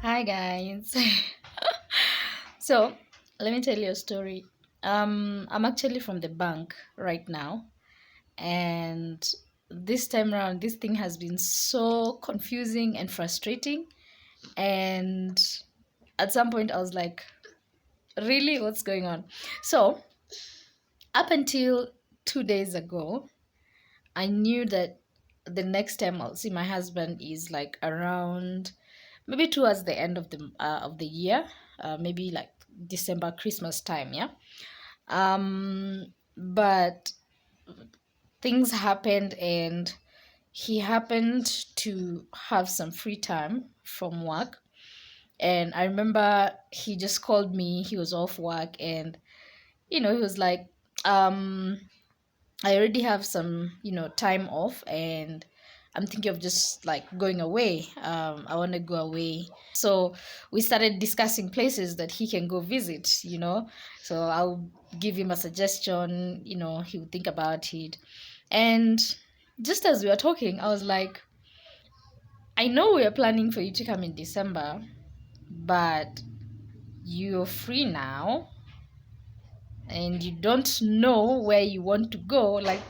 Hi guys. So let me tell you a story. I'm actually from the bank right now, and this time around, this thing has been so confusing and frustrating. And at some point, I was like, really, what's going on? So up until 2 days ago, I knew that the next time I'll see my husband is like around maybe towards the end of the year, maybe like December, Christmas time, yeah. But things happened, and he happened to have some free time from work. And I remember he just called me. He was off work, and he was like, I already have some, time off, and I'm thinking of just like going away. I want to go away. So we started discussing places that he can go visit. So I'll give him a suggestion, he would think about it. And just as we were talking, I was like, I know we are planning for you to come in December, but you're free now and you don't know where you want to go. Like,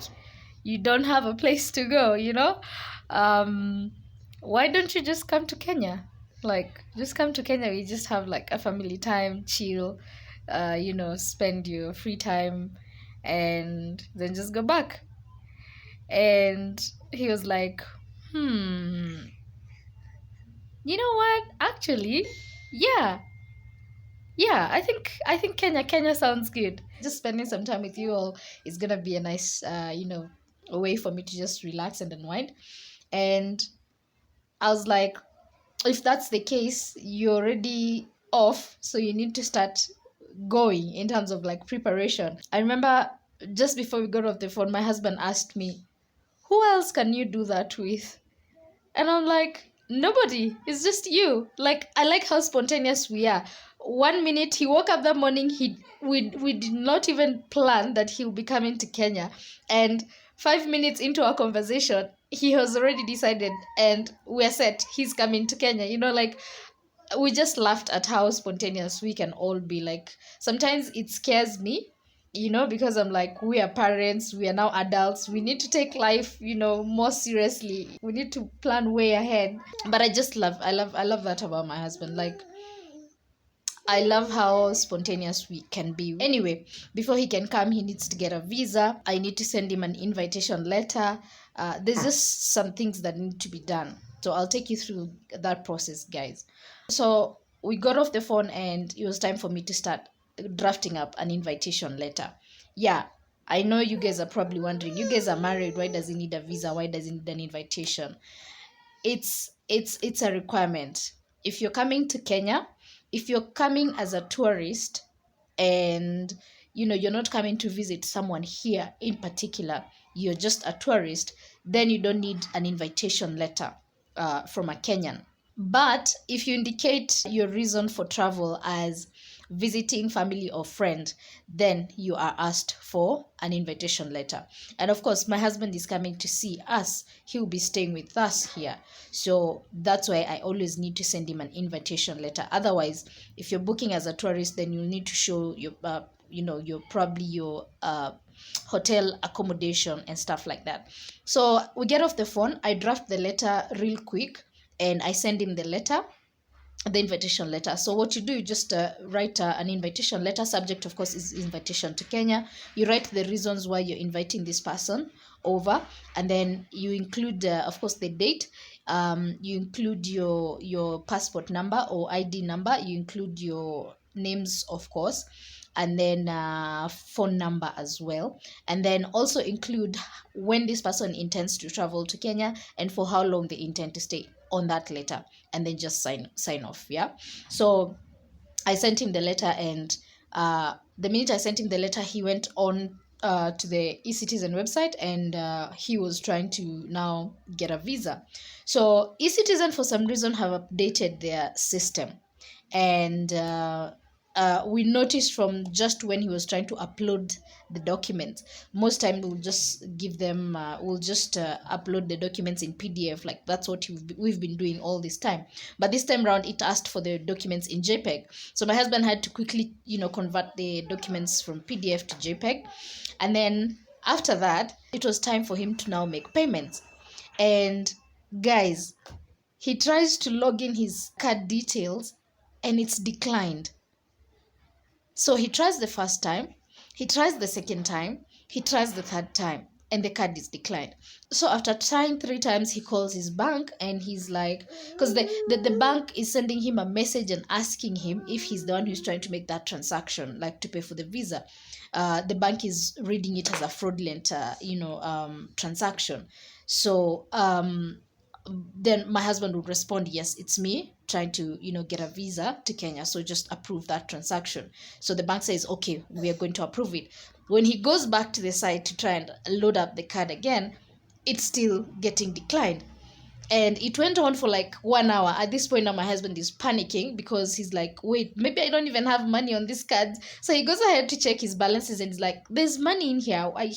you don't have a place to go. Why don't you just come to Kenya? Like, just come to Kenya. We just have like a family time, chill, spend your free time, and then just go back. And he was like, you know what? Actually, yeah. Yeah, I think Kenya sounds good. Just spending some time with you all is gonna be a nice a way for me to just relax and unwind. And I was like, if that's the case, you're already off, so you need to start going in terms of like preparation. I remember just before we got off the phone, my husband asked me, who else can you do that with? And I'm like, nobody. It's just you. Like, I like how spontaneous we are. 1 minute he woke up that morning, we did not even plan that he'll be coming to Kenya. And 5 minutes into our conversation, he has already decided, and we're set. He's coming to Kenya. Like, we just laughed at how spontaneous we can all be. Like, sometimes it scares me, because I'm like, we are parents, we are now adults, we need to take life, more seriously. We need to plan way ahead. But I love that about my husband. Like, I love how spontaneous we can be. Anyway, before he can come, he needs to get a visa. I need to send him an invitation letter. There's just some things that need to be done. So I'll take you through that process, guys. So we got off the phone, and it was time for me to start drafting up an invitation letter. Yeah, I know you guys are probably wondering, you guys are married, why does he need a visa? Why does he need an invitation? It's a requirement. If you're coming to Kenya, if you're coming as a tourist, and you're not coming to visit someone here in particular, you're just a tourist, then you don't need an invitation letter from a Kenyan. But if you indicate your reason for travel as visiting family or friend, then you are asked for an invitation letter. And of course, my husband is coming to see us. He will be staying with us here. So that's why I always need to send him an invitation letter. Otherwise, if you're booking as a tourist, then you'll need to show your your hotel accommodation and stuff like that. So we get off the phone, I draft the letter real quick, and I send him the letter, the invitation letter. So what you do, you just write an invitation letter. Subject, of course, is invitation to Kenya. You write the reasons why you're inviting this person over, and then you include, of course, the date. You include your passport number or ID number. You include your names, of course, and then phone number as well. And then also include when this person intends to travel to Kenya and for how long they intend to stay on that letter, and then just sign off. Yeah. So I sent him the letter, and the minute I sent him the letter, he went on to the eCitizen website, and he was trying to now get a visa. So eCitizen, for some reason, have updated their system, And we noticed from just when he was trying to upload the documents, most time we'll just give them we'll just upload the documents in PDF, like that's what we've been doing all this time. But this time around it asked for the documents in JPEG, so my husband had to quickly convert the documents from PDF to JPEG. And then after that, it was time for him to now make payments. And guys, he tries to log in his card details and it's declined. So he tries the first time, he tries the second time, he tries the third time, and the card is declined. So after trying 3 times, he calls his bank and he's like, because the bank is sending him a message and asking him if he's the one who's trying to make that transaction, like to pay for the visa. The bank is reading it as a fraudulent, transaction. So then my husband would respond, yes, it's me trying to get a visa to Kenya, so just approve that transaction. So the bank says, okay, we are going to approve it. When he goes back to the site to try and load up the card again, it's still getting declined. And it went on for like 1 hour. At this point now my husband is panicking because he's like, wait, maybe I don't even have money on this card. So he goes ahead to check his balances and he's like, there's money in here. I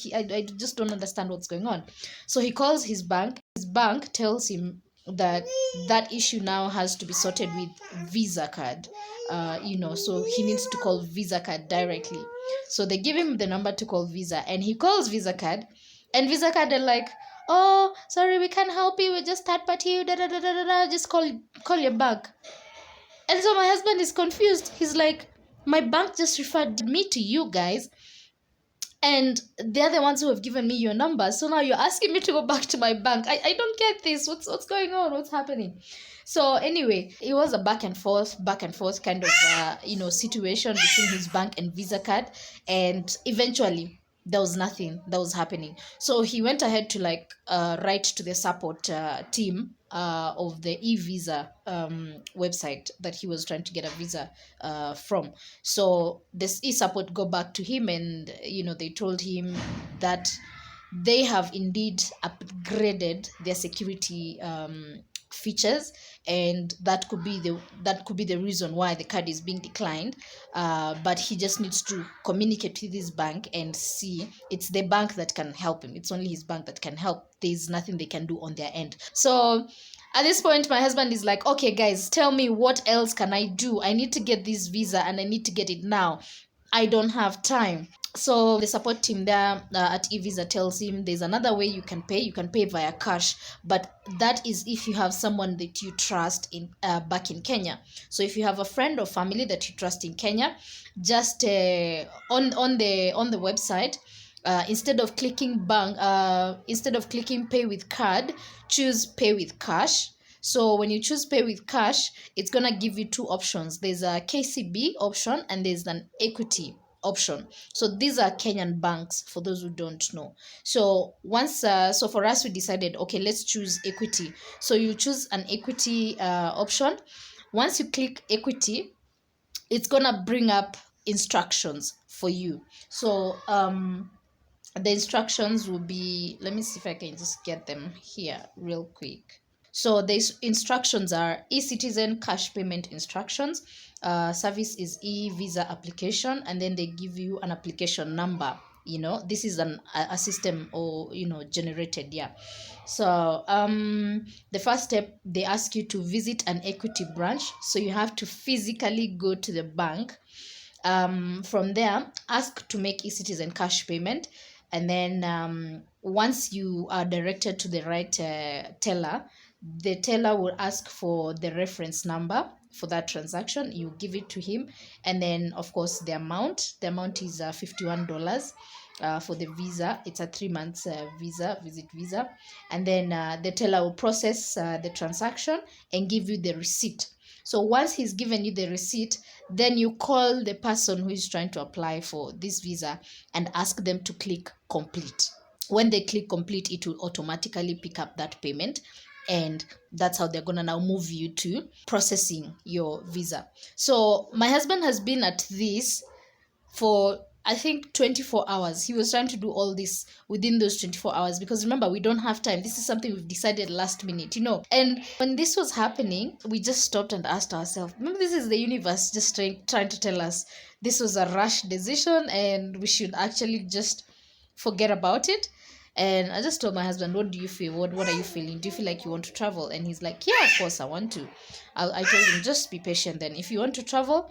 just don't understand what's going on. So he calls his bank. His bank tells him that that issue now has to be sorted with Visa card. So he needs to call Visa card directly. So they give him the number to call Visa, and he calls Visa card, and Visa card are like, oh, sorry, we can't help you, we're just third party, da, da, da, da, da, just call your bank. And so my husband is confused. He's like, my bank just referred me to you guys, and they're the ones who have given me your number, so now you're asking me to go back to my bank. I don't get this. What's going on? What's happening? So anyway, it was a back and forth kind of situation between his bank and Visa card, and eventually there was nothing that was happening. So he went ahead to write to the support team of the e-visa website that he was trying to get a visa from. So this e-support go back to him, and they told him that they have indeed upgraded their security features, and that could be the reason why the card is being declined. But he just needs to communicate with his bank and see. It's the bank that can help him. It's only his bank that can help. There's nothing they can do on their end. So at this point my husband is like, okay guys, tell me, what else can I do? I need to get this visa and I need to get it now. I don't have time. So the support team there at eVisa tells him there's another way you can pay. You can pay via cash, but that is if you have someone that you trust in back in Kenya. So if you have a friend or family that you trust in Kenya, just on the website, instead of clicking pay with card, choose pay with cash. So when you choose pay with cash, it's gonna give you two options. There's a KCB option and there's an equity option. So these are Kenyan banks, for those who don't know. So so for us, we decided, okay, let's choose equity. So you choose an equity option. Once you click equity, it's gonna bring up instructions for you. So the instructions will be, let me see if I can just get them here real quick. So the instructions are e-citizen cash payment instructions. Service is e-visa application, and then they give you an application number. This is a system or generated. Yeah. So the first step, they ask you to visit an equity branch. So you have to physically go to the bank. From there, ask to make e-citizen cash payment, and then once you are directed to the right teller, the teller will ask for the reference number for that transaction. You give it to him, and then of course the amount is $51 for the visa. It's a 3 months visit visa, and then the teller will process the transaction and give you the receipt. So once he's given you the receipt, then you call the person who is trying to apply for this visa and ask them to click complete. When they click complete, it will automatically pick up that payment, and that's how they're gonna now move you to processing your visa. So my husband has been at this for I think 24 hours. He was trying to do all this within those 24 hours because remember, we don't have time. This is something we've decided last minute, you know. And when this was happening, we just stopped and asked ourselves, maybe this is the universe just trying to tell us this was a rash decision and we should actually just forget about it. And I just told my husband, what do you feel? What are you feeling? Do you feel like you want to travel? And he's like, yeah, of course I want to. I told him, just be patient then. If you want to travel,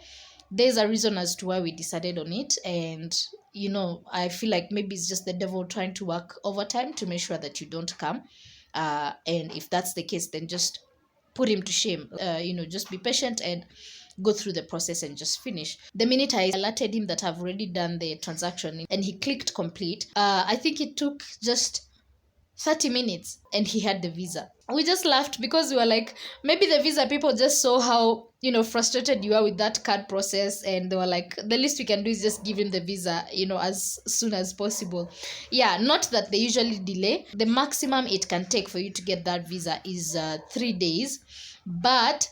there's a reason as to why we decided on it. And, you know, I feel like maybe it's just the devil trying to work overtime to make sure that you don't come. And if that's the case, then just put him to shame. You know, just be patient and go through the process and just finish. The minute I alerted him that I've already done the transaction and he clicked complete, I think it took just 30 minutes and he had the visa. We just laughed because we were like, maybe the visa people just saw how, you know, frustrated you are with that card process, and they were like, the least we can do is just give him the visa, you know, as soon as possible. Yeah, not that they usually delay. The maximum it can take for you to get that visa is 3 days, but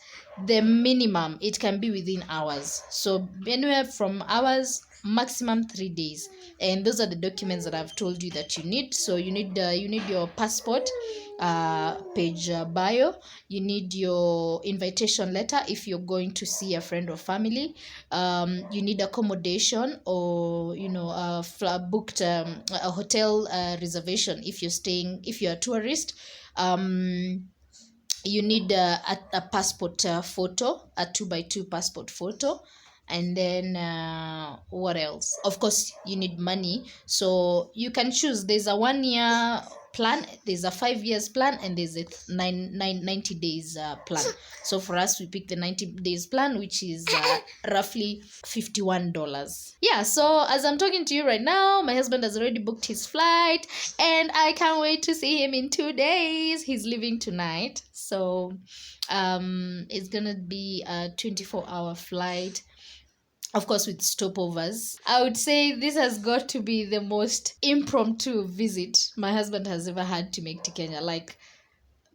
the minimum it can be within hours. So anywhere from hours, maximum 3 days. And those are the documents that I've told you that you need. So you need your passport, page bio. You need your invitation letter if you're going to see a friend or family. You need accommodation, or, you know, booked a hotel reservation if you're a tourist. You need a passport photo, a 2x2 passport photo. And then what else? Of course, you need money. So you can choose. There's a 1 year plan, there's a 5 years plan, and there's a 90 days plan. So for us, we picked the 90 days plan, which is roughly $51. Yeah, so as I'm talking to you right now, my husband has already booked his flight, and I can't wait to see him in 2 days. He's leaving tonight. So it's gonna be a 24-hour flight, of course with stopovers. I would say this has got to be the most impromptu visit my husband has ever had to make to Kenya. Like,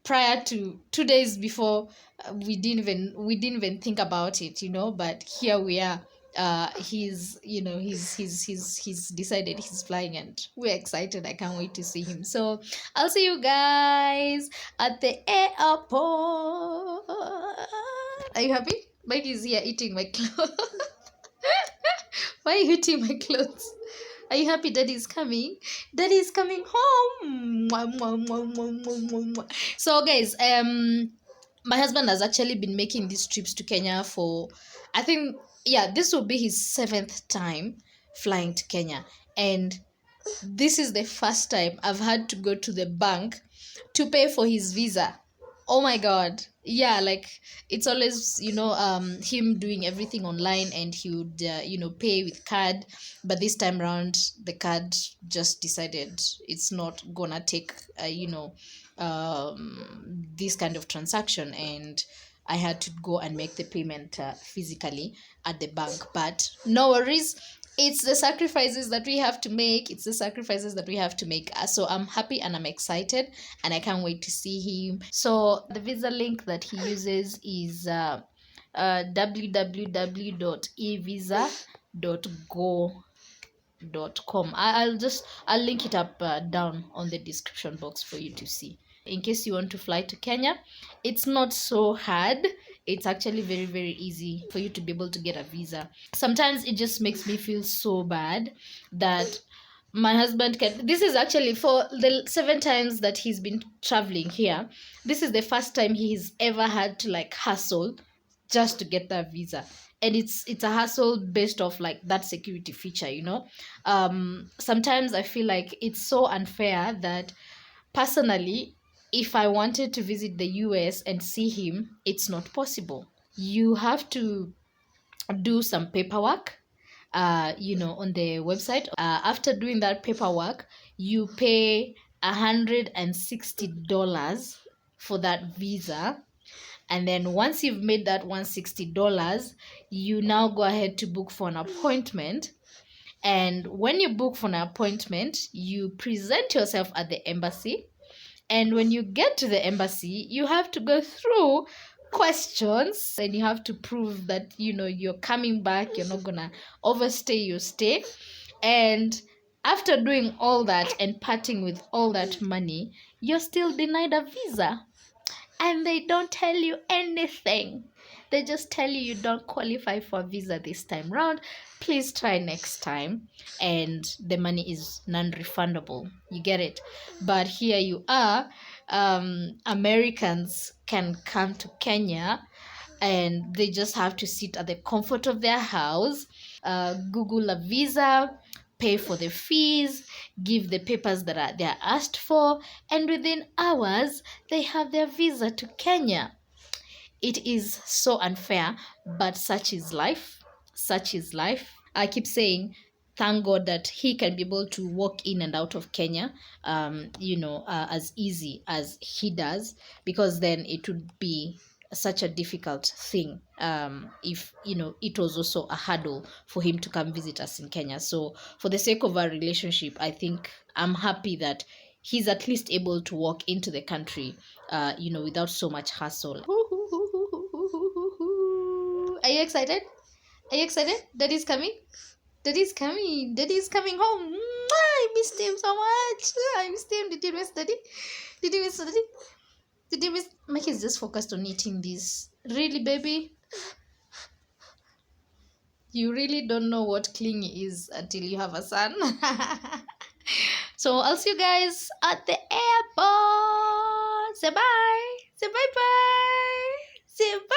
prior to 2 days before, we didn't even think about it, you know. But here we are. He's decided he's flying, and we're excited. I can't wait to see him. So I'll see you guys at the airport. Are you happy? Mike is here eating my clothes. Why are you eating my clothes? Are you happy Daddy's coming? Daddy's coming home. So guys, my husband has actually been making these trips to Kenya for, I think, yeah, this will be his 7th time flying to Kenya. And this is the first time I've had to go to the bank to pay for his visa. Oh my God. Yeah, like, it's always, you know, him doing everything online, and he would pay with card. But this time around, the card just decided it's not gonna take this kind of transaction, and I had to go and make the payment physically at the bank. But no worries, it's the sacrifices that we have to make. So I'm happy and I'm excited, and I can't wait to see him. So the visa link that he uses is www.evisa.go.com. I'll link it up down on the description box for you to see, in case you want to fly to Kenya. It's not so hard. It's actually very, very easy for you to be able to get a visa. Sometimes it just makes me feel so bad that my husband this is actually, for the 7 times that he's been traveling here, this is the first time he's ever had to like hustle just to get that visa. And it's a hassle based off like that security feature, you know. Sometimes I feel like it's so unfair that, personally, if I wanted to visit the US and see him, it's not possible. You have to do some paperwork on the website. After doing that paperwork, you pay $160 for that visa. And then once you've made that $160, you now go ahead to book for an appointment. And when you book for an appointment, you present yourself at the embassy. And when you get to the embassy, you have to go through questions, and you have to prove that, you're coming back, you're not gonna overstay your stay. And after doing all that and parting with all that money, you're still denied a visa. And they don't tell you anything. They just tell you don't qualify for a visa this time round. Please try next time. And the money is non-refundable. You get it? But here you are. Americans can come to Kenya and they just have to sit at the comfort of their house, Google a visa, pay for the fees, give the papers that they are asked for, and within hours they have their visa to Kenya. It is so unfair, but such is life. Such is life. I keep saying, thank God that he can be able to walk in and out of Kenya, as easy as he does, because then it would be such a difficult thing if it was also a hurdle for him to come visit us in Kenya. So for the sake of our relationship, I think I'm happy that he's at least able to walk into the country without so much hassle. Are you excited? Are you excited? Daddy's coming. Daddy's coming. Daddy's coming home. I missed him so much. I missed him. Did you miss Daddy? Did you miss Daddy? Did you miss? Mike is just focused on eating this. Really, baby? You really don't know what clingy is until you have a son. So I'll see you guys at the airport. Say bye. Say bye bye. Say bye.